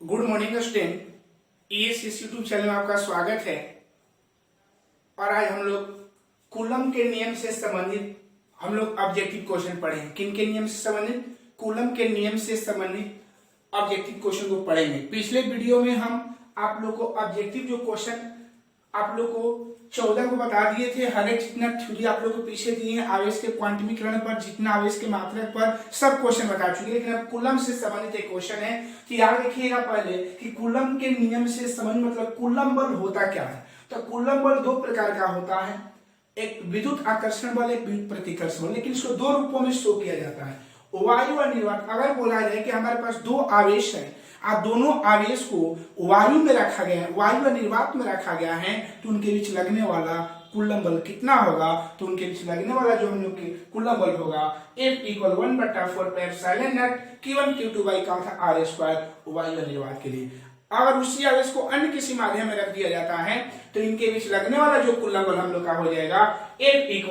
Good morning student. ESS YouTube channel में आपका स्वागत है। और आज हम लोग कूलम के नियम से संबंधित हम लोग ऑब्जेक्टिव क्वेश्चन पढ़ेंगे। किन के नियम से संबंधित? कूलम के नियम से संबंधित ऑब्जेक्टिव क्वेश्चन को पढ़ेंगे। पिछले वीडियो में हम आप लोग को ऑब्जेक्टिव जो क्वेश्चन आप लोग को 14 को बता दिए थे। हर एक जितना थ्योरी आप लोग को पीछे दिए हैं, आवेश के क्वांटमीकरण पर, जितना आवेश के मात्रक पर सब क्वेश्चन बता चुके हैं। लेकिन अब कूलम से संबंधित एक क्वेश्चन है कि याद रखिएगा पहले कि कूलम के नियम से संबंधित मतलब कूलम बल होता क्या है। तो कूलम बल दो प्रकार का होता है, एक विद्युत आकर्षण बल, एक विद्युत प्रतिकर्षण बल। लेकिन इसको दो रूपों में शो किया जाता है, वायु और निर्वात। अगर बोला जाए कि हमारे पास दो आवेश है, आप दोनों आवेश को वायु में रखा गया है, वायु और निर्वात में रखा गया है, तो उनके बीच लगने वाला कूलम बल कितना होगा? तो उनके बीच लगने वाला जो हम लोग की कूलम बल होगा F = 1/4πε0 Q1 Q2 बाई का था R² वायु और निर्वात के लिए। अगर उसी आवेश को अन्य किसी माध्यम में रख दिया जाता है तो इनके बीच लगने वाला जो कूलम बल हम लोग का हो जाएगा F =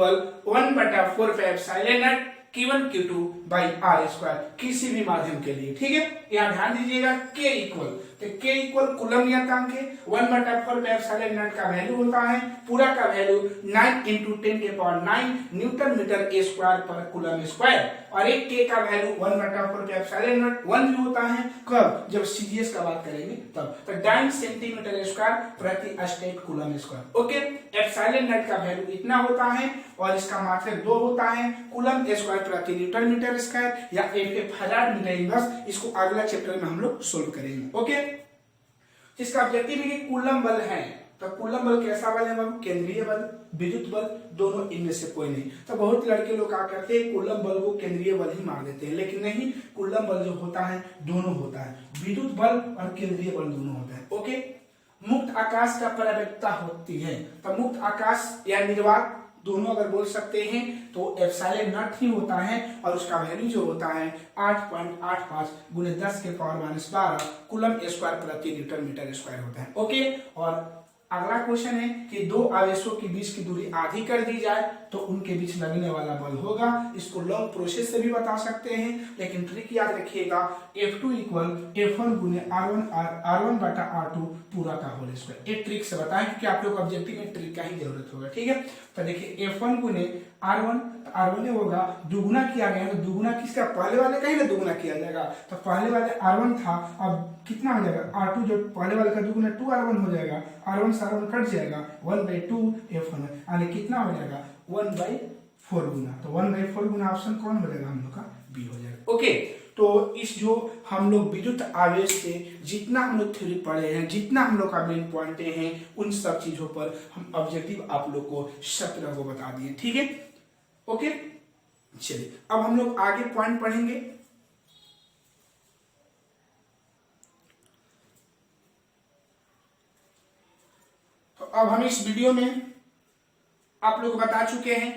1/4πε0 Q1 Q2 by R², किसी भी माध्यम के लिए। ठीक है, यहाँ ध्यान दीजिएगा K इक्वल, तो K इक्वल कूलम नियतांक है, 1/4πε0 का वैल्यू होता है, पूरा का वैल्यू 9 × 10⁹ न्यूटन मीटर A² पर कूलम स्क्वायर। और एक K का वैल्यू 1/4πε0 1 भी होता है। कब? जब सीजीएस का बात करेंगे तब। तो 9 सेंटीमीटर² प्रति state coulomb square. Okay, epsilon का वैल्यू इतना होता है और इसका मात्रक 2 होता है, कूलम स्क्वायर प्रति न्यूटन मीटर स्क्वायर या F हजार मीटर इनवर्स। इसको अगला चैप्टर में हम लोग सोल्व करेंगे। ओके, इसका ऑब्जेक्टिव है कि कूलम बल है, तो कूलम बल कैसा बल है? केंद्रीय बल, विद्युत बल, दोनों इनमें से कोई नहीं। तो बहुत लड़के लोग क्या करते हैं, कूलम बल को केंद्रीय बल ही मान देते हैं, लेकिन नहीं, कूलम बल जो होता है दोनों होता है, विद्युत बल और केंद्रीय बल दोनों होता है। ओके, मुक्त आकाश का प्रवेगता होती है, तो मुक्त आकाश या निर्वात दोनों अगर बोल सकते हैं तो एप्सिलॉन ही होता है और उसका वैल्यू जो होता है 8.85 × 10⁻12 कूलम स्क्वायर प्रति न्यूटन मीटर स्क्वायर होता है। ओके, और अगला क्वेश्चन है कि दो आवेशों के बीच की दूरी आधी कर दी जाए तो उनके बीच लगने वाला बल होगा। इसको लॉन्ग प्रोसेस से भी बता सकते हैं, लेकिन ट्रिक याद रखिएगा, F2 = F1 × R1/R2 पूरा का होल स्क्वायर। एक ट्रिक से बताएं क्योंकि आप लोग ऑब्जेक्टिव में ट्रिक का ही जरूरत होगा। ठीक है, तो देखिए F1 × R1, R1 होगा, दुगुना किया गया तो दुगुना किसका? पहले वाले का ही ना दुगुना किया जाएगा। तो पहले वाले R1 था, अब कितना हो जाएगा? R2 जो पहले वाले का दुगुना 2R1 हो जाएगा, R1 से R1 कट जाएगा, 1/2 F1 यानी कितना हो जाएगा? 1/4 गुना। तो 1/4 गुना ऑप्शन कौन हो जाएगा? हम लोग का बी हो जाएगा। ओके, तो इस जो हम लोग विद्युत आवेश से जितना हम लोग थ्योरी पढ़े हैं, जितना हम लोग का मेन पॉइंट हैं, उन सब चीजों पर हम ऑब्जेक्टिव आप लोग को 17 को बता दिए। ठीक है, ओके, चलिए अब हम लोग आगे पॉइंट पढ़ेंगे। तो अब हम इस वीडियो में आप लोग बता चुके हैं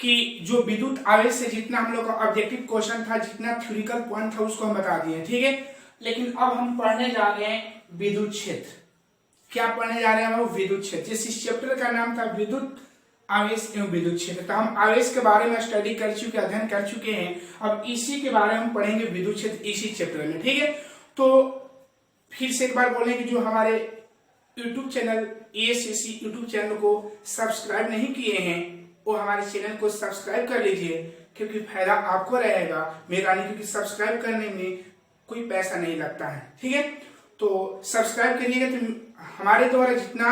कि जो विद्युत आवेश से जितना हम लोग का ऑब्जेक्टिव क्वेश्चन था, जितना थ्योरिकल पॉइंट था, उसको हम बता दिए। ठीक है, लेकिन अब हम पढ़ने जा रहे हैं विद्युत क्षेत्र। क्या पढ़ने जा रहे हैं? वो विद्युत क्षेत्र। इस चैप्टर का नाम था विद्युत आवेश एवं विद्युत क्षेत्र। तो हम आवेश के बारे में स्टडी कर चुके, अध्ययन कर चुके हैं। अब इसी के बारे में हम पढ़ेंगे विद्युत क्षेत्र इसी चैप्टर में। ठीक है, तो फिर से एक बार बोले कि जो हमारे YouTube channel ESSC YouTube channel को सब्सक्राइब नहीं किए हैं वो हमारे चैनल को सब्सक्राइब कर लीजिए, क्योंकि फायदा आपको रहेगा, मेरा नहीं, क्योंकि सब्सक्राइब करने में कोई पैसा नहीं लगता है। ठीक है, तो सब्सक्राइब करिएगा तो हमारे द्वारा जितना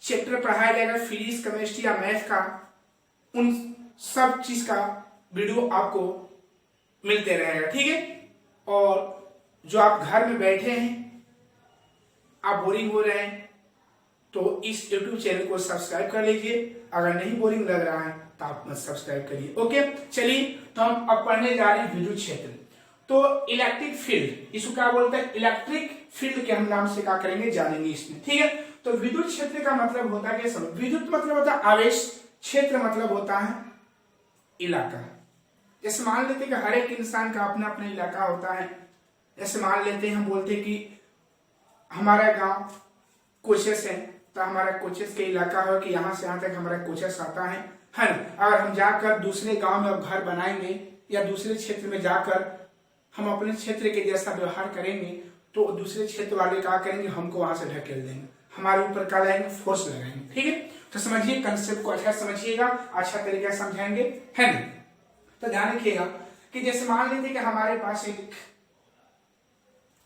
चैप्टर पढ़ाया जाएगा, फिजिक्स, केमिस्ट्री या मैथ का, उन सब चीज का वीडियो आपको मिलते रहेगा। ठीक है, और जो आप घर में बैठे हैं, आप बोरिंग हो रहे हैं, तो इस YouTube चैनल को सब्सक्राइब कर लीजिए। अगर नहीं बोरिंग लग रहा है तो आप मत सब्सक्राइब करिए। ओके, चलिए तो हम अब पढ़ने जा रहे हैं विद्युत क्षेत्र। तो इलेक्ट्रिक फील्ड, इसको क्या बोलते हैं? इलेक्ट्रिक फील्ड के हम नाम से क्या करेंगे, जानेंगे इसमें। ठीक है, तो विद्युत क्षेत्र का मतलब होता है क्या? विद्युत मतलब होता है आवेश, क्षेत्र मतलब होता है इलाका। जैसे मान लेते हैं कि हर एक इंसान का अपना अपना इलाका होता है। जैसे मान लेते हैं, हम बोलते हैं कि हमारा गांव कोचस है, तो हमारा कोचस के इलाका हो कि यहाँ से यहाँ तक हमारा कोचस आता है ना। अगर हम जाकर दूसरे गांव में अब घर बनाएंगे या दूसरे क्षेत्र में जाकर हम अपने क्षेत्र के जैसा व्यवहार करेंगे तो दूसरे क्षेत्र वाले क्या करेंगे, हमको वहां से ढकेल देंगे, हमारे ऊपर क्या लगाएंगे, फोर्स लगाएंगे। ठीक है, तो समझिए कंसेप्ट को अच्छा समझिएगा, अच्छा तरीके से समझाएंगे, है ना। तो ध्यान रखिएगा कि जैसे मान लीजिए कि हमारे पास एक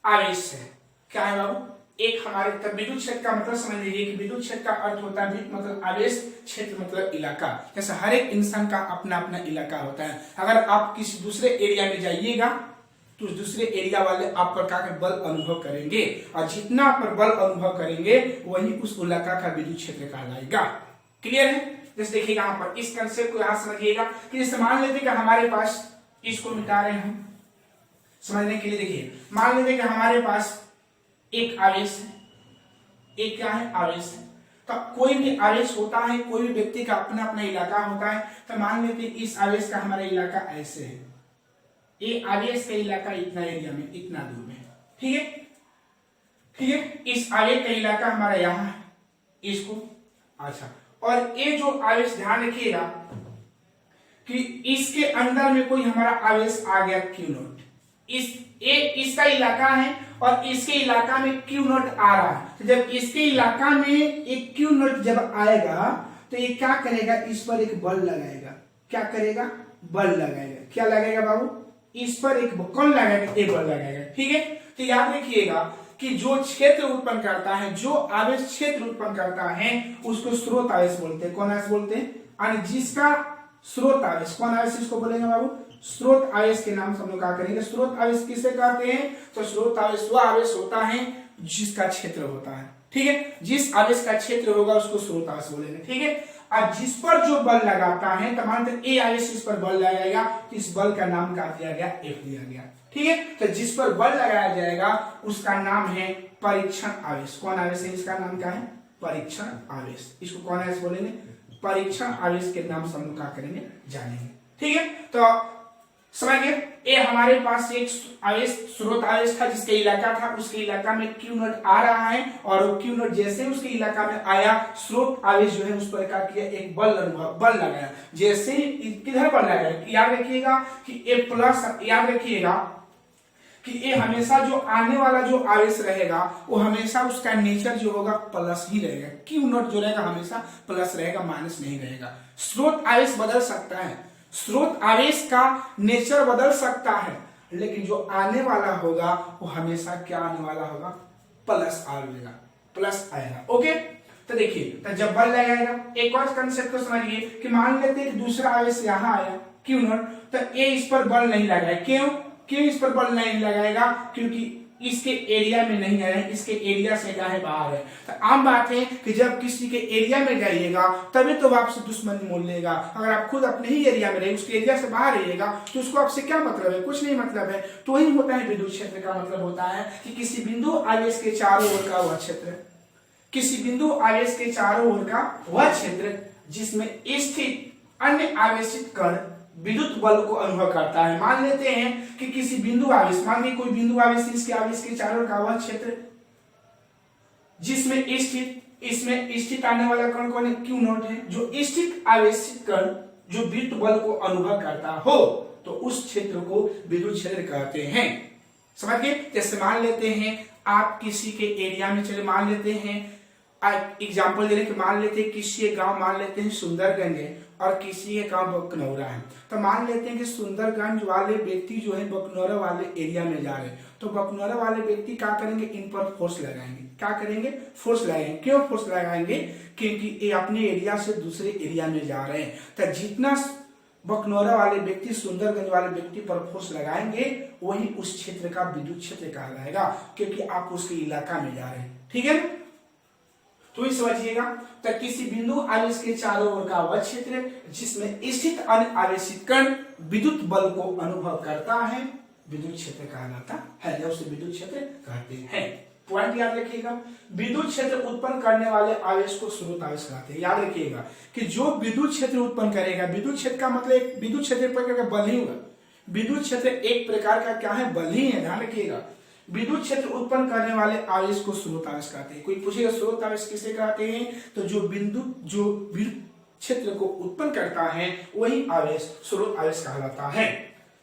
आवेश है, क्या है बाबू, एक हमारे तब विद्युत क्षेत्र का मतलब समझ लीजिए कि विद्युत क्षेत्र का अर्थ होता है विद्युत मतलब आवेश, क्षेत्र मतलब इलाका। जैसे हर एक इंसान का अपना अपना इलाका होता है। अगर आप किसी दूसरे एरिया में जाइएगा तो उस दूसरे एरिया वाले आप पर क्या बल अनुभव करेंगे, और जितना आप पर बल अनुभव करेंगे वही उस इलाका का विद्युत क्षेत्र कहलाएगा। क्लियर है। जैसे देखिएगा यहाँ पर इस कंसेप्ट को यहाँ समझिएगा कि जैसे मान लेते कि हमारे पास, इसको मिटा रहे हैं हम समझने के लिए। देखिए मान लीजिए कि हमारे पास एक आवेश है, एक क्या है, आवेश है। तो कोई भी आवेश होता है, कोई भी व्यक्ति का अपना अपना इलाका होता है। तो मान लेते इस आवेश का हमारा इलाका ऐसे है, ये आवेश का इलाका इतना एरिया में, इतना दूर में, ठीक है, ठीक है। इस आवेश का इलाका हमारा यहाँ है, इसको अच्छा। और ये जो आवेश, ध्यान रखिएगा कि इसके अंदर में कोई हमारा आवेश आ गया Q नॉट, इसका इलाका है और इसके इलाका में Q नॉट आ रहा है। तो जब इसके इलाका में एक Q नॉट जब आएगा तो ये क्या करेगा, इस पर एक बल लगाएगा। क्या करेगा, बल लगाएगा। क्या लगाएगा बाबू, इस पर एक कौन लगाएगा, एक बल लगाएगा। ठीक है, तो याद रखिएगा कि जो क्षेत्र उत्पन्न करता है, जो आवेश क्षेत्र उत्पन्न करता है उसको स्रोत आवेश बोलते हैं। कौन आवेश बोलते हैं, और जिसका स्रोत आवेश, कौन आवेश इसको बोलेंगे बाबू, स्रोत आवेश के नाम से हम लोग क्या करेंगे। स्रोत आवेश किसे कहते हैं, तो स्रोत आवेश वह आवेश होता है जिसका क्षेत्र होता है। ठीक है, जिस आवेश का क्षेत्र होगा उसको स्रोत आवेश बोलेंगे। ठीक है, और जिस पर जो बल लगाता है, तो मानते ए आवेश इस पर बल लगाएगा, तो इस बल का नाम क्या दिया गया, एफ दिया गया। ठीक है, तो जिस पर बल लगाया जाएगा उसका नाम है परीक्षण आवेश। कौन आवेश है, इसका नाम क्या है, परीक्षण आवेश। इसको कौन आवेश बोलेंगे, परीक्षण आवेश के नाम से हम लोग क्या करेंगे, जानेंगे। ठीक है, तो समझ गए। ये हमारे पास एक आवेश, स्रोत आवेश था जिसके इलाका था, उसके इलाका में Q नॉट आ रहा है, और वो Q नॉट जैसे उसके इलाका में आया, स्रोत आवेश जो है उस पर क्या किया, एक बल लगाया। जैसे किधर बल लगाया, याद रखिएगा कि ए प्लस, याद रखिएगा कि ये हमेशा जो आने वाला जो आवेश रहेगा वो हमेशा उसका नेचर जो होगा प्लस ही रहेगा। Q नॉट जो रहेगा हमेशा प्लस रहेगा, माइनस नहीं रहेगा। स्रोत आवेश बदल सकता है, स्रोत आवेश का नेचर बदल सकता है, लेकिन जो आने वाला होगा वो हमेशा क्या आने वाला होगा, प्लस आएगा, प्लस आएगा। ओके, तो देखिए, तो जब बल लगाएगा, एक और कंसेप्ट को समझिए कि मान लेते हैं कि दूसरा आवेश यहाँ आया Q नॉट, तो ये इस पर बल नहीं लगाएगा। क्यों इस पर बल नहीं लगाएगा, क्योंकि इसके एरिया में नहीं है, इसके एरिया से क्या है, बाहर है। तो आम बात है कि जब किसी के एरिया में जाइएगा तभी तो आपसे दुश्मनी मोल लेगा। अगर आप खुद अपने ही एरिया में रहे, उसके एरिया से बाहर रहिएगा, तो उसको आपसे क्या मतलब है, कुछ नहीं मतलब है। तो वही होता है विद्युत क्षेत्र का मतलब होता है कि किसी बिंदु आवेश के चारों ओर का वह क्षेत्र, किसी बिंदु आवेश के चारों ओर का वह क्षेत्र जिसमें स्थित अन्य आवेशित कण विद्युत बल को अनुभव करता है। मान लेते हैं कि किसी बिंदु आवेश, मान लीजिए कोई बिंदु आवेश, इसके आवेश के चारों का वह क्षेत्र जिसमें स्थित, इसमें स्थित आने वाला कण कौन है, Q नॉट है। जो स्थित आवेशित कण जो विद्युत बल को अनुभव करता हो तो उस क्षेत्र को विद्युत क्षेत्र कहते हैं। समझ गए। जैसे मान लेते हैं आप किसी के एरिया में चले, मान लेते हैं एग्जाम्पल दे रहे कि मान लेते हैं किसी एक गांव, मान लेते हैं सुंदरगंज है और किसी के गांव बकनौरा है। तो मान लेते हैं कि सुंदरगंज वाले व्यक्ति जो है बकनौरा वाले एरिया में जा रहे हैं, तो बकनौरा वाले व्यक्ति क्या करेंगे, इन पर फोर्स लगाएंगे। क्या करेंगे, फोर्स लगाएंगे। क्यों फोर्स लगाएंगे, क्योंकि ये अपने एरिया से दूसरे एरिया में जा रहे हैं। तो जितना बकनौरा वाले व्यक्ति सुंदरगंज वाले व्यक्ति पर फोर्स लगाएंगे वही उस क्षेत्र का विद्युत क्षेत्र कहलाएगा, क्योंकि आप उसके इलाका में जा रहे हैं। ठीक है, तो ये समझिएगा। तो किसी बिंदु आवेश के चारों ओर का वह क्षेत्र जिसमें स्थित अन्य आवेशित कण विद्युत बल को अनुभव करता है विद्युत क्षेत्र कहलाता है, या उसे विद्युत क्षेत्र कहते हैं। पॉइंट याद रखिएगा, विद्युत क्षेत्र उत्पन्न करने वाले आवेश को स्रोत आवेश कहते हैं। याद रखिएगा कि जो विद्युत क्षेत्र उत्पन्न करेगा, विद्युत क्षेत्र का मतलब विद्युत क्षेत्र एक प्रकार का बल ही होगा। विद्युत क्षेत्र एक प्रकार का क्या है, बल ही है। ध्यान रखिएगा, विद्युत क्षेत्र उत्पन्न करने वाले आवेश को स्रोत आवेश कहते हैं। कोई पूछेगा स्रोत आवेश किसे कहते हैं, तो जो विद्युत क्षेत्र को उत्पन्न करता है वही आवेश स्रोत आवेश कहलाता है।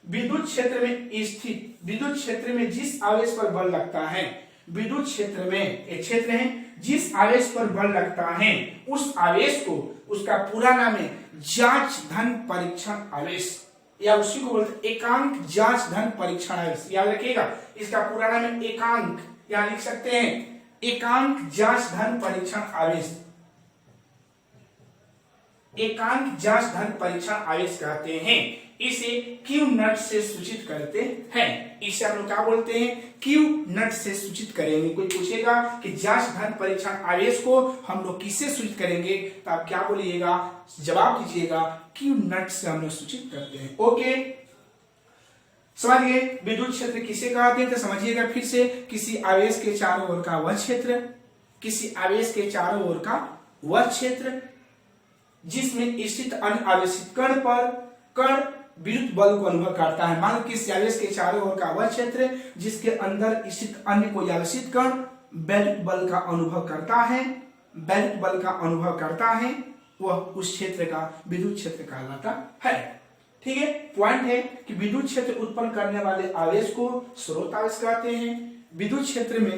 विद्युत क्षेत्र में स्थित, विद्युत क्षेत्र में जिस आवेश पर बल लगता है, विद्युत क्षेत्र में एक क्षेत्र है, जिस आवेश पर बल लगता है उस आवेश को, उसका पूरा नाम है जांच धन परीक्षण आवेश, या उसी को बोलते एकांक जांच धन परीक्षण आवेश। याद रखिएगा, इसका पूरा नाम है एकांक, या लिख सकते हैं एकांक जांच धन परीक्षण आवेश। एकांक जांच धन परीक्षण आवेश कहते हैं। इसे क्यू नट से सूचित करते हैं। इसे हम लोग क्या बोलते हैं, क्यू नट से सूचित करेंगे। कोई पूछेगा कि जांच धन परीक्षण आवेश को हम लोग किससे सूचित करेंगे, तो आप क्या बोलिएगा, जवाब दीजिएगा क्यू नट से हम लोग सूचित करते हैं। ओके, समझ गए। विद्युत क्षेत्र किसे कहते हैं, तो समझिएगा फिर से, किसी आवेश के चारों ओर का वह क्षेत्र, किसी आवेश के चारों ओर का वह क्षेत्र जिसमें स्थित अन्य आवेशित कण विद्युत बल को अनुभव करता है। मान लो किसी आवेश के चारों ओर का वह क्षेत्र जिसके अंदर स्थित अन्य कोई आवेशित कण वैद्युत बल का अनुभव करता है, वैद्युत बल का अनुभव करता है, वह उस क्षेत्र का विद्युत क्षेत्र कहलाता है। ठीक है, पॉइंट है कि विद्युत क्षेत्र उत्पन्न करने वाले आवेश को स्रोत आवेश कहते हैं। विद्युत क्षेत्र में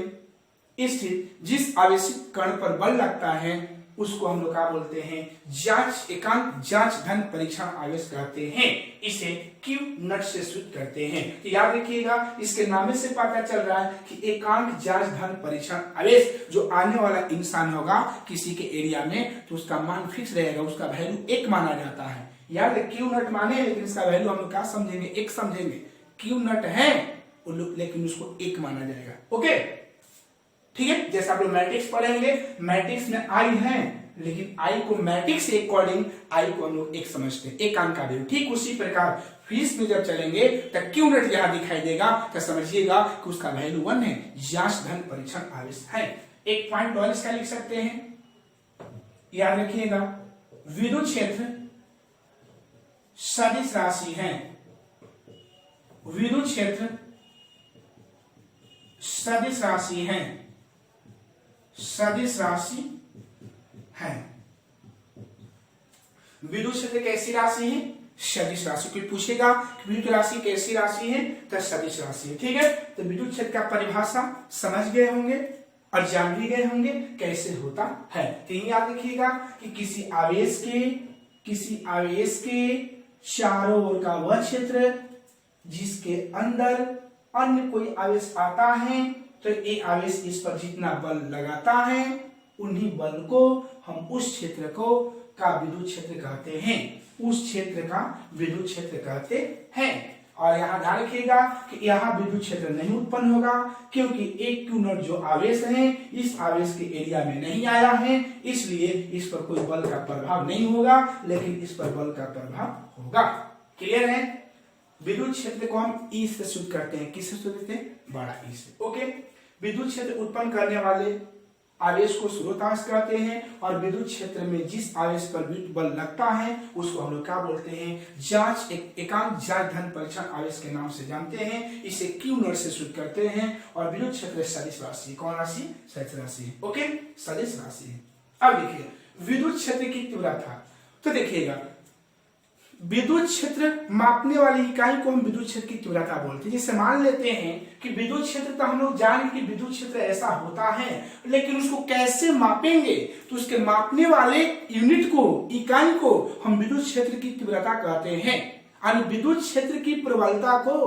स्थित जिस आवेशित कण पर बल लगता है उसको हम लोग क्या बोलते हैं, जांच एकांक जांच धन परीक्षण आवेश कहते हैं। इसे क्यू नट से सूचित करते हैं। तो याद रखिएगा, इसके नाम से पता चल रहा है कि एकांक जांच धन परीक्षण आवेश, जो आने वाला इंसान होगा किसी के एरिया में तो उसका मान फिक्स रहेगा, उसका वैल्यू 1 माना जाता है। याद है, क्यू नट माने, लेकिन इसका वैल्यू हम लोग क्या समझेंगे, 1 समझेंगे। क्यू नट है लेकिन उसको 1 माना जाएगा। ओके, ठीक है। जैसे आप लोग मैट्रिक्स पढ़ेंगे, मैट्रिक्स में आई है, लेकिन आई को मैट्रिक्स के अकॉर्डिंग आई को हम लोग 1 समझते हैं, 1 अंक का वैल्यू। ठीक उसी प्रकार फीस में जब चलेंगे तो क्यू नट यहां दिखाई देगा तो समझिएगा कि उसका वैल्यू 1 है, जांच धन परीक्षण आवेश है। एक पॉइंट और इसका लिख सकते हैं, याद रखिएगा, विद्युत क्षेत्र सदिश राशि है, विद्युत क्षेत्र सदिश राशि है, सदिश राशि है। विद्युत क्षेत्र कैसी राशि है, सदिश राशि। कोई पूछेगा कि विद्युत राशि कैसी राशि है, तो सदिश राशि है। ठीक है, तो विद्युत क्षेत्र का परिभाषा समझ गए होंगे और जान भी गए होंगे कैसे होता है। तो याद रखिएगा कि किसी आवेश के चारों ओर का वह क्षेत्र जिसके अंदर अन्य कोई आवेश आता है, तो ये आवेश इस पर जितना बल लगाता है उन्हीं बल को हम उस क्षेत्र का विद्युत क्षेत्र कहते हैं, उस क्षेत्र का विद्युत क्षेत्र कहते हैं। और यहाँ ध्यान रखिएगा कि यहाँ विद्युत क्षेत्र नहीं उत्पन्न होगा, क्योंकि एक क्यू नॉट जो आवेश है इस आवेश के एरिया में नहीं आया है, इसलिए इस पर कोई बल का प्रभाव नहीं होगा, लेकिन इस पर बल का प्रभाव होगा। क्लियर है। विद्युत क्षेत्र को हम ई से सूचित करते हैं, किससे सूचित करते हैं, बड़ा ई से। ओके, विद्युत क्षेत्र उत्पन्न करने वाले आवेश को स्रोत आवेश कहते हैं, और विद्युत क्षेत्र में जिस आवेश पर विद्युत बल लगता है उसको हम लोग क्या बोलते हैं, जांच एकांक जांच धन परीक्षण आवेश के नाम से जानते हैं। इसे क्यू नॉट से सूचित करते हैं। और विद्युत क्षेत्र सदिश राशि, कौन राशि, सदिश राशि है। ओके, सदिश राशि है। अब देखिए विद्युत क्षेत्र की तीव्रता, तो देखिएगा विद्युत क्षेत्र मापने वाली इकाई को हम विद्युत क्षेत्र की तीव्रता बोलते हैं। जैसे मान लेते हैं कि विद्युत क्षेत्र, तो हम लोग जाने कि विद्युत क्षेत्र ऐसा होता है, लेकिन उसको कैसे मापेंगे, तो उसके मापने वाले यूनिट को, इकाई को हम विद्युत क्षेत्र की तीव्रता कहते हैं। और विद्युत क्षेत्र की प्रबलता को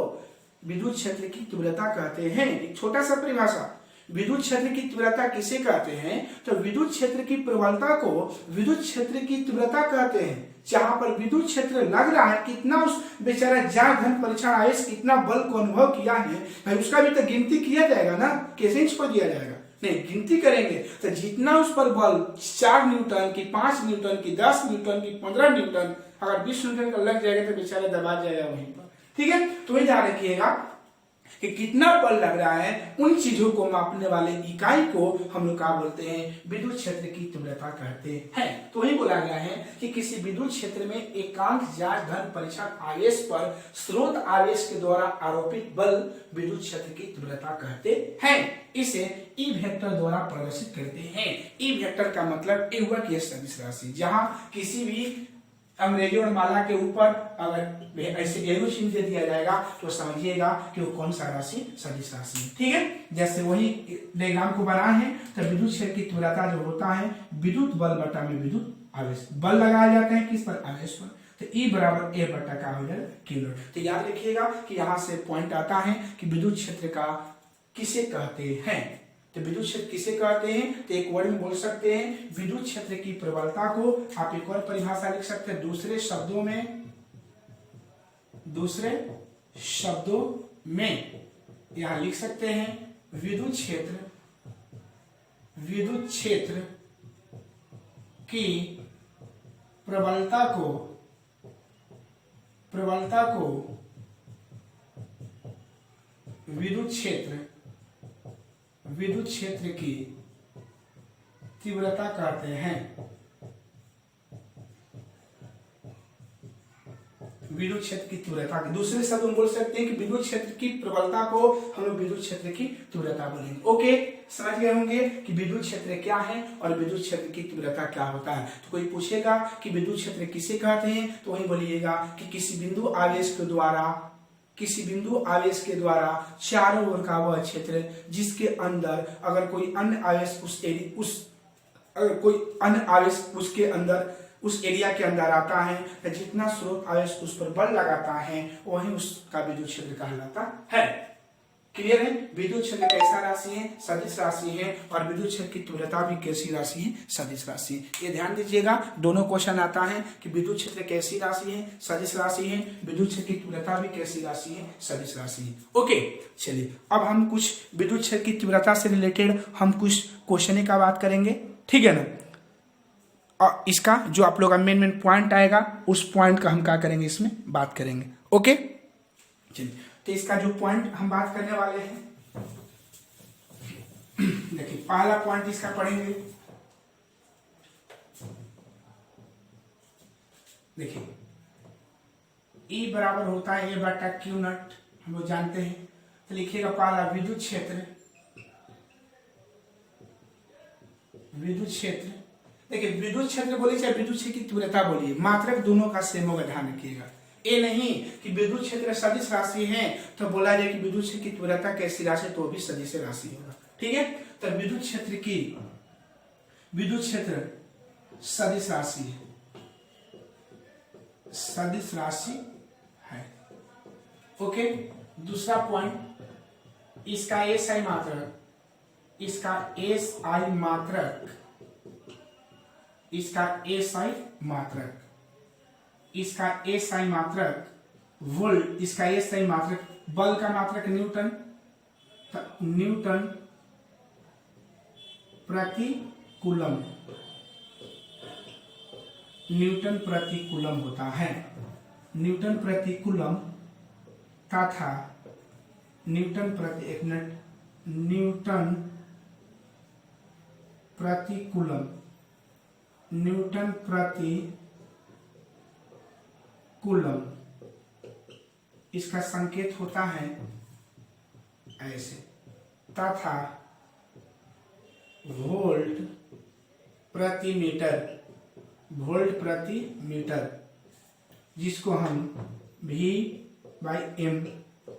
विद्युत क्षेत्र की तीव्रता कहते हैं। एक छोटा सा परिभाषा, विद्युत क्षेत्र की तीव्रता किसे कहते हैं, तो विद्युत क्षेत्र की प्रबलता को विद्युत क्षेत्र की तीव्रता कहते हैं। जहां पर विद्युत क्षेत्र लग रहा है, कितना उस बेचारा जांच धन परीक्षण आवेश कितना बल को अनुभव किया है, भाई उसका भी तो गिनती किया जाएगा ना, कैसे इंच पर दिया जाएगा, नहीं गिनती करेंगे तो जितना उस पर बल 4 न्यूटन की, 5 न्यूटन की, 10 न्यूटन की, 15 न्यूटन, अगर 20 न्यूटन का लग जाएगा तो बेचारा दबा जाएगा वहीं पर। ठीक है, तो ये ध्यान रखिएगा कि कितना बल लग रहा है, उन चीजों को मापने वाले इकाई को हम लोग क्या बोलते हैं, विद्युत क्षेत्र की तीव्रता कहते हैं। तो वही बोला गया है कि किसी विद्युत क्षेत्र में एकांक जांच धन परीक्षण आवेश पर स्रोत आवेश के द्वारा आरोपित बल विद्युत क्षेत्र की तीव्रता कहते हैं। इसे ई वेक्टर द्वारा प्रदर्शित करते हैं। ई वेक्टर का मतलब एक सदिश राशि, जहां किसी भी अंग्रेजी और माला के ऊपर अगर ऐसे एरो चिन्ह दे दिया जाएगा तो समझिएगा कि वो कौन सा राशि सदिश राशि है। ठीक है, जैसे वही डायग्राम को बनाए हैं तो विद्युत क्षेत्र की तीव्रता जो होता है विद्युत बल बटा में विद्युत आवेश, बल लगाए जाते हैं किस पर, आवेश पर, तो E बराबर A बटा का हो जाएगा Q नॉट। तो याद रखिएगा कि यहाँ से पॉइंट आता है कि विद्युत क्षेत्र का किसे कहते हैं, तो विद्युत क्षेत्र किसे कहते हैं, तो एक वर्ड में बोल सकते हैं विद्युत क्षेत्र की प्रबलता को आप एक और परिभाषा लिख सकते हैं, दूसरे शब्दों में यहां लिख सकते हैं विद्युत क्षेत्र की प्रबलता को विद्युत क्षेत्र की तीव्रता कहते हैं। विद्युत क्षेत्र की तीव्रता, दूसरे शब्द में बोल सकते हैं कि विद्युत क्षेत्र की प्रबलता को हम लोग विद्युत क्षेत्र की तीव्रता बोलेंगे। ओके, समझ गए होंगे कि विद्युत क्षेत्र क्या है और विद्युत क्षेत्र की तीव्रता क्या होता है। तो कोई पूछेगा कि विद्युत क्षेत्र किसे कहते हैं तो वही बोलिएगा कि किसी बिंदु आवेश के द्वारा चारों ओर का वह क्षेत्र जिसके अंदर अगर कोई अन्य आवेश उसके अंदर उस एरिया के अंदर आता है तो जितना स्रोत आवेश उस पर बल लगाता है वही उसका विद्युत क्षेत्र कहलाता है। क्लियर है, विद्युत क्षेत्र कैसा राशि है, सदिश राशि है, और विद्युत क्षेत्र की तीव्रता भी कैसी राशि है, सदिश राशि। ये ध्यान दीजिएगा, दोनों क्वेश्चन आता है कि विद्युत क्षेत्र कैसी राशि है, सदिश राशि है, विद्युत क्षेत्र की तीव्रता भी कैसी राशि है, सदिश राशि है। ओके, चलिए अब हम कुछ विद्युत क्षेत्र की तीव्रता से रिलेटेड हम कुछ क्वेश्चन का बात करेंगे, ठीक है ना। और इसका जो आप लोग मेन पॉइंट आएगा उस पॉइंट का हम क्या करेंगे, इसमें बात करेंगे। ओके, चलिए तो इसका जो पॉइंट हम बात करने वाले हैं, देखिए पहला पॉइंट इसका पढ़ेंगे। देखिए E बराबर होता है A बटा Q नॉट, हम लोग जानते हैं। तो लिखिएगा पहला विद्युत क्षेत्र, देखिए विद्युत क्षेत्र बोलिए चाहे विद्युत क्षेत्र की तीव्रता बोलिए, मात्रक दोनों का सेम होगा, ध्यान रखिएगा। ये नहीं कि विद्युत क्षेत्र सदिश राशि है तो बोला जाए कि विद्युत क्षेत्र की तीव्रता कैसी राशि, तो भी सदिश राशि होगा। ठीक है, तो विद्युत क्षेत्र सदिश राशि है। ओके, दूसरा पॉइंट, इसका एसआई मात्रक वोल्ट, इसका एसआई मात्रक, बल का मात्रक न्यूटन प्रति कूलम होता है। न्यूटन प्रति कूलम तथा न्यूटन प्रति कूलम इसका संकेत होता है ऐसे, तथा वोल्ट प्रति मीटर जिसको हम V/M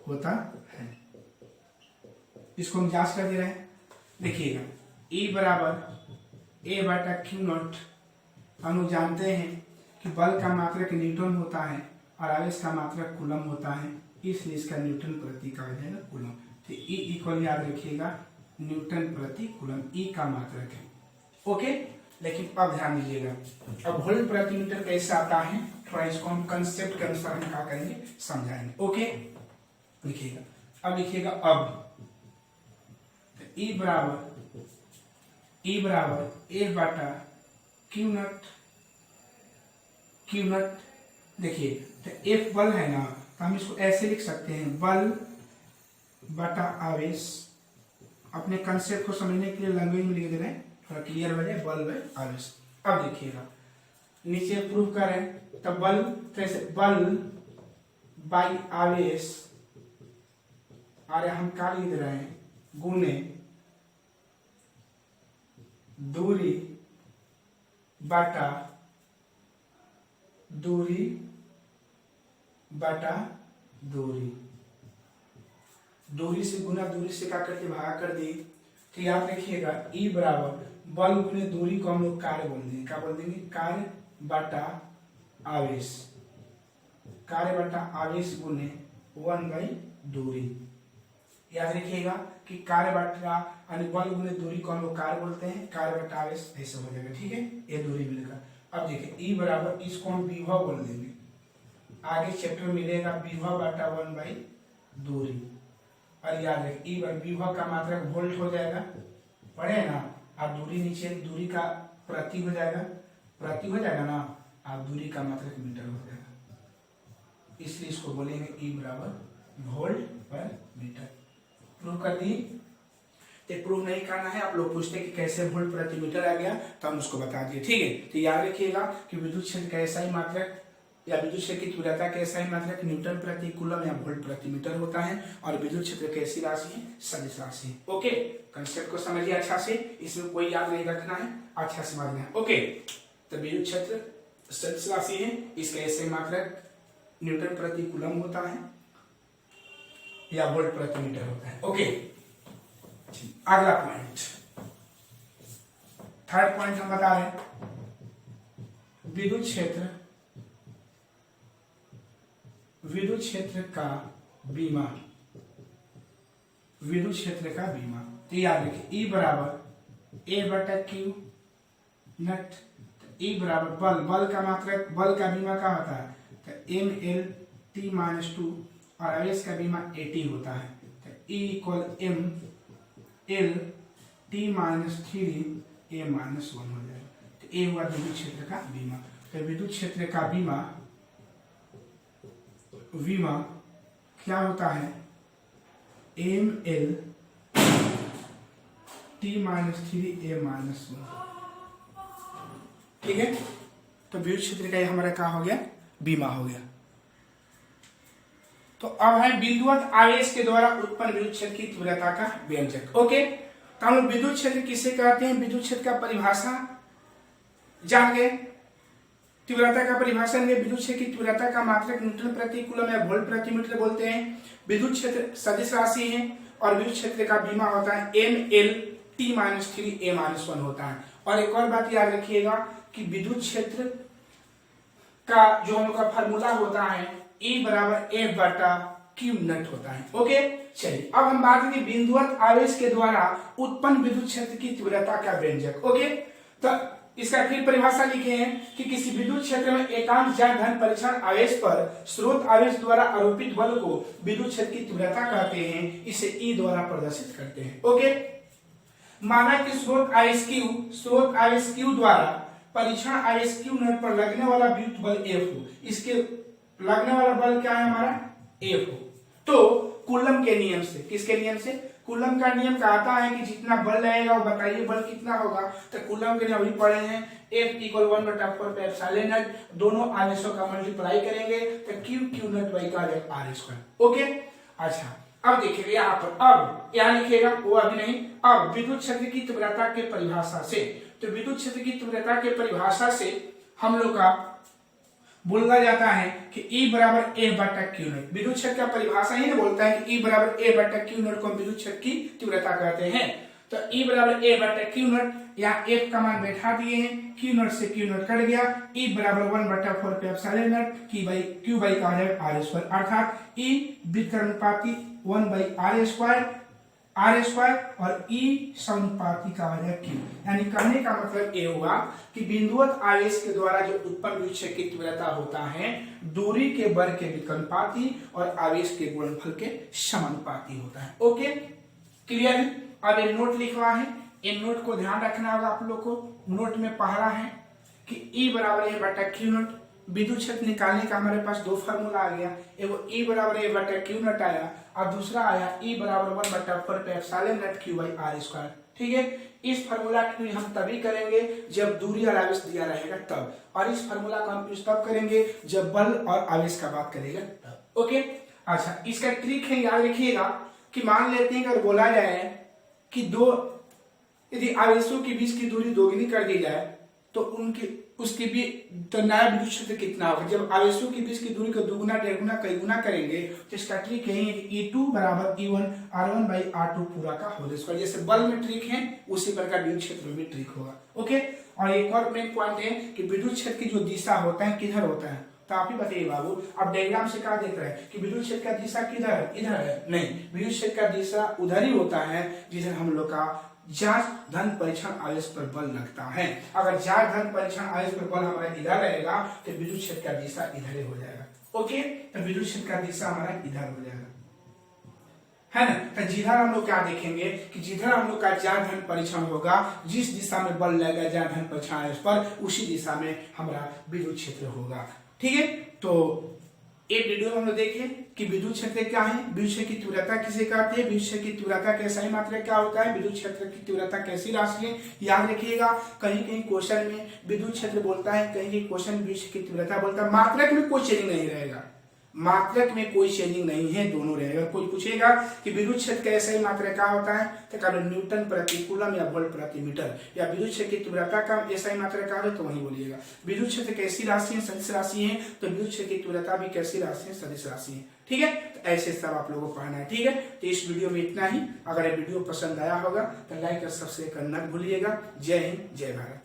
होता है, इसको हम जांच कर दे रहे हैं। देखिएगा E बराबर A बटा Q नॉट, हम लोग जानते हैं कि बल का मात्रक न्यूटन होता है और आवेश का मात्रक कूलम होता है, इसलिए इसका न्यूटन प्रति का हो जाएगा कूलम। तो E इक्वल याद रखिएगा न्यूटन प्रति कूलम, E का मात्रक है। ओके, लेकिन अब ध्यान दीजिएगा, अब वोल्ट प्रति मीटर कैसे आता है, थोड़ा इसको हम कंसेप्ट के अनुसार हम क्या करेंगे, समझाएंगे। ओके, लिखिएगा, अब लिखिएगा अब तो E बराबर A बटा Q नॉट। देखिए तो F बल है ना, तो हम इसको ऐसे लिख सकते हैं, बल बटा आवेश। अपने कंसेप्ट को समझने के लिए लैंग्वेज में लिख दे रहे हैं, थोड़ा क्लियर हो जाए, बल बाय आवेश। अब देखिएगा नीचे प्रूव करें, तब बल कैसे, बल बाई आवेश, अरे हम क्या लिख रहे हैं, गुने दूरी बटा दूरी बटा दूरी, दूरी से गुना दूरी से क्या करते भागा कर दिए। तो याद रखिएगा ई बराबर बल गुने दूरी को हम लोग कार्य बोल देंगे। क्या बोल देंगे? कार्य बटा आवेश, कार्य बटा आवेश गुने 1/दूरी। याद रखिएगा कि कार्य बटा यानी बल गुने दूरी को हम लोग कार्य बोलते हैं, कार्य बटा आवेश ऐसे हो जाएगा। ठीक है, ये दूरी मिलेगा। अब देखिए ई बराबर इसको हम विभव बोल देंगे, आगे चैप्टर मिलेगा विभव बटा 1/दूरी। और याद रखिए ई विभव का मात्रक वोल्ट हो जाएगा, पढ़े ना आप। दूरी नीचे दूरी का प्रति हो जाएगा, प्रति हो जाएगा ना, आप दूरी का मात्रक मीटर हो जाएगा, इसलिए इसको बोलेंगे ई बराबर वोल्ट पर मीटर। प्रूव कर दी। तो प्रूव नहीं करना है, आप लोग पूछते कि कैसे वोल्ट प्रति मीटर आ गया, तो हम उसको बता दिए। ठीक है, तो याद रखिएगा कि विद्युत क्षेत्र का ऐसा ही मात्रक या विद्युत क्षेत्र की तीव्रता का ऐसा ही मात्रक न्यूटन प्रति कूलम या वोल्ट प्रति मीटर होता है। और विद्युत क्षेत्र कैसी राशि है? सदिश राशि है। ओके, कंसेप्ट को समझिए अच्छा से, इसमें कोई याद नहीं रखना है, अच्छा समझना है। ओके, तो विद्युत क्षेत्र सदिश राशि है, इसका ऐसे मात्रक न्यूटन प्रति कूलम होता है या वोल्ट प्रति मीटर होता है। ओके, अगला पॉइंट, थर्ड पॉइंट हम बता रहे हैं विद्युत क्षेत्र, विद्युत क्षेत्र का बीमा, विद्युत क्षेत्र का बीमा। तो याद रखिए ई बराबर ए बटा क्यू नट, ई बराबर बल, बल का मात्रक, बल का बीमा क्या होता है? तो एम एल टी माइनस 2 और आवेश का बीमा एटी होता है। तो E equal M L T minus 3 A minus 1 हो जाएगा। तो ए हुआ विद्युत क्षेत्र का बीमा। तो विद्युत क्षेत्र का बीमा, बीमा क्या होता है? M L T minus 3 A minus 1। ठीक है, तो विद्युत क्षेत्र का हमारा क्या हो गया? बीमा हो गया। तो अब है बिंदुवत आवेश के द्वारा उत्पन्न विद्युत क्षेत्र की तीव्रता का व्यंजक। ओके, तो हम लोग विद्युत क्षेत्र किसे कहते हैं? विद्युत क्षेत्र का परिभाषा जान गए, तीव्रता का परिभाषा में विद्युत क्षेत्र की तीव्रता का मात्रक न्यूटन प्रति कूलम या वोल्ट प्रति मीटर बोलते हैं। विद्युत क्षेत्र सदिश राशि है और विद्युत क्षेत्र का बीमा होता है M L T minus 3 A minus 1 होता है। और एक और बात याद रखिएगा कि विद्युत क्षेत्र का जो हम लोग का फार्मूला होता है E बराबर ए बटा क्यू नट होता है। ओके, चलिए अब हम बात करें बिंदुवत आवेश के द्वारा उत्पन्न विद्युत क्षेत्र की तीव्रता का व्यंजक। ओके, तो इसका फिर परिभाषा लिखे हैं कि किसी विद्युत क्षेत्र में एकांक या घन परीक्षण आवेश पर स्रोत आवेश द्वारा आरोपित बल को विद्युत क्षेत्र की तीव्रता कहते हैं, इसे ई द्वारा प्रदर्शित करते हैं। ओके, माना कि स्रोत आवेश Q द्वारा परीक्षण आवेश Q नोड पर लगने वाला विद्युत बल F हो, इसके लगने वाला बल क्या है हमारा? F हो। तो कूलम के नियम से, किसके नियम से? कूलम का नियम कहता है कि जितना बल लगेगा वो बताइए बल कितना होगा। तो कूलम के नियम अभी पढ़े हैं, F इक्वल 1/4 पे एप्सिलॉन नॉट, दोनों आवेशों का मल्टीप्लाई करेंगे तो Q नॉट बाई का आर स्क्वायर। ओके, अच्छा अब देखिए यहाँ पर, अब यहाँ लिखिएगा, वो अभी नहीं, अब विद्युत क्षेत्र की तीव्रता के परिभाषा से, तो विद्युत क्षेत्र की तीव्रता के परिभाषा से हम लोग का बोला जाता है कि E बराबर ए बटा क्यू नॉट। विद्युत क्षेत्र का परिभाषा ही बोलता है कि E बराबर ए बटा क्यू नॉट को हम विद्युत क्षेत्र की तीव्रता कहते हैं। तो E बराबर ए बटा क्यू नॉट, यहाँ F का मान बैठा दिए हैं, क्यू नॉट से क्यू नॉट कट गया, E बराबर 1/4 पे एप्सिलॉन नॉट क्यू बाई का हो जाएगा आर स्क्वायर, अर्थात E व्युत्क्रमानुपाती 1/r² और E समानुपाती का हो जाएगा Q। यानी कहने का मतलब ये हुआ कि बिंदुवत आवेश के द्वारा जो उत्पन्न विद्युत क्षेत्र की तीव्रता होता है दूरी के वर्ग के व्युत्क्रमानुपाती और आवेश के गुणनफल के समानुपाती होता है। Okay, clear? अब ये नोट लिखवा है, इन नोट को ध्यान रखना होगा आप लोग को। नोट में पहला है कि E बराबर ए बटा क्यू नॉट, विद्युत क्षेत्र निकालने का हमारे पास दो फार्मूला आ गया, एगो E बराबर ए बटा क्यू नॉट आया और दूसरा आया E बराबर 1/4 पे epsilon nought Q by R square. ठीक है, इस फार्मूला की यूज हम तभी करेंगे जब दूरी और आवेश दिया रहेगा तब, और इस फार्मूला का हम यूज तब करेंगे जब बल और आवेश का बात करेगा तब। ओके, अच्छा इसका ट्रिक है, याद रखिएगा कि मान लेते हैं अगर बोला जाए कि दो यदि आवेशों के बीच की दूरी दोगुनी कर दी जाए तो उनकी उसके भी तो नया विद्युत क्षेत्र कितना होगा। जब आवेशों के बीच की दूरी को दुगुना डेढ़गुना कई गुना करेंगे तो इसका ट्रिक यही है कि E2 बराबर E1 R1 बाई R2 पूरा का होल स्क्वायर। जैसे बल में ट्रिक है उसी प्रकार विद्युत क्षेत्र में भी ट्रिक होगा। ओके, और एक और मेन पॉइंट है कि विद्युत क्षेत्र की जो दिशा होता है किधर होता है, तो आप ही बताइए बाबू। अब डायग्राम से क्या देख रहे हैं कि विद्युत क्षेत्र का दिशा किधर है, इधर है? नहीं, विद्युत क्षेत्र का दिशा उधर ही होता है जिधर हम लोग का जांच धन परीक्षण आवेश पर बल लगता है। अगर जांच धन परीक्षण आवेश पर बल हमारा इधर रहेगा तो विद्युत क्षेत्र का दिशा इधर ही हो जाएगा। ओके, तो विद्युत क्षेत्र का दिशा हमारा इधर हो जाएगा, है ना। तो जिधर हम लोग क्या देखेंगे कि जिधर हम लोग का जांच धन परीक्षण होगा, जिस दिशा में बल लगेगा जांच धन परीक्षण आवेश पर, उसी दिशा में हमारा विद्युत क्षेत्र होगा। ठीक है, तो एक वीडियो में हम लोग देखें कि विद्युत क्षेत्र क्या है, विद्युत क्षेत्र की तीव्रता किसे कहते हैं, विद्युत क्षेत्र की तीव्रता का SI मात्रा क्या होता है, विद्युत क्षेत्र की तीव्रता कैसी राशि है, याद रखिएगा। कहीं कहीं क्वेश्चन में विद्युत क्षेत्र बोलता है, कहीं कहीं क्वेश्चन विद्युत क्षेत्र की तीव्रता बोलता है। मात्रक में कोई चेंजिंग नहीं रहेगा, मात्रक में कोई चेंजिंग नहीं है, दोनों रहेगा। कोई पूछेगा कि विद्युत क्षेत्र का SI मात्रा क्या होता है, तो कह लो न्यूटन प्रति कूलम या वोल्ट प्रति मीटर, या विद्युत क्षेत्र की तीव्रता का SI मात्रा क्या है तो वही बोलिएगा। विद्युत क्षेत्र कैसी राशि है, सदिश राशि है, तो विद्युत क्षेत्र की तीव्रता भी कैसी राशि है, सदिश राशि है। ठीक है, तो ऐसे सब आप लोगों को पढ़ना है। ठीक है, तो इस वीडियो में इतना ही। अगर ये वीडियो पसंद आया होगा तो लाइक और सब्सक्राइब करना भूलिएगा। जय हिंद, जय भारत।